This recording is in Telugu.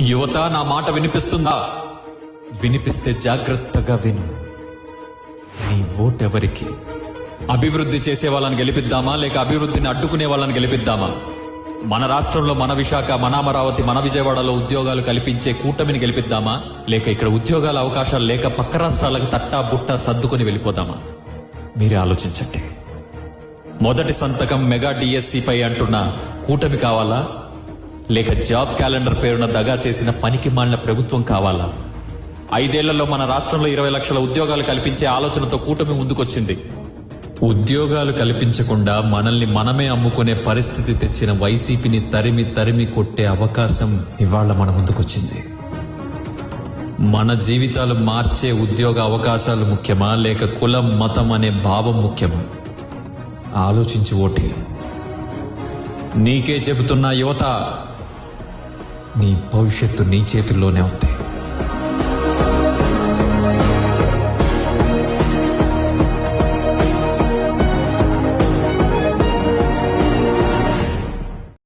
యువత, నా మాట వినిపిస్తుందా? వినిపిస్తే జాగ్రత్తగా విను. నీ ఓటెవరికి? అభివృద్ధి చేసే వాళ్ళని గెలిపిద్దామా, లేక అభివృద్ధిని అడ్డుకునే వాళ్ళని గెలిపిద్దామా? మన రాష్ట్రంలో, మన విశాఖ, మన అమరావతి, మన విజయవాడలో ఉద్యోగాలు కల్పించే కూటమిని గెలిపిద్దామా, లేక ఇక్కడ ఉద్యోగాల అవకాశాలు లేక పక్క రాష్ట్రాలకు తట్టా బుట్ట సర్దుకొని వెళ్ళిపోదామా? మీరే ఆలోచించండి. మొదటి సంతకం మెగా డిఎస్సి పై అంటున్న కూటమి కావాలా, లేక జాబ్ క్యాలెండర్ పేరున దగా చేసిన పనికి మాలిన ప్రభుత్వం కావాలా? 5 ఏళ్లలో మన రాష్ట్రంలో 20 లక్షల ఉద్యోగాలు కల్పించే ఆలోచనతో కూటమి ముందుకొచ్చింది. ఉద్యోగాలు కల్పించకుండా మనల్ని మనమే అమ్ముకునే పరిస్థితి తెచ్చిన వైసీపీని తరిమి తరిమి కొట్టే అవకాశం ఇవాళ మన ముందుకొచ్చింది. మన జీవితాలు మార్చే ఉద్యోగ అవకాశాలు ముఖ్యమా, లేక కులం మతం అనే భావం ముఖ్యమా? ఆలోచించి ఓటే. నీకే చెబుతున్నా యువత, నీ భవిష్యత్తు నీ చేతుల్లోనే ఉంది.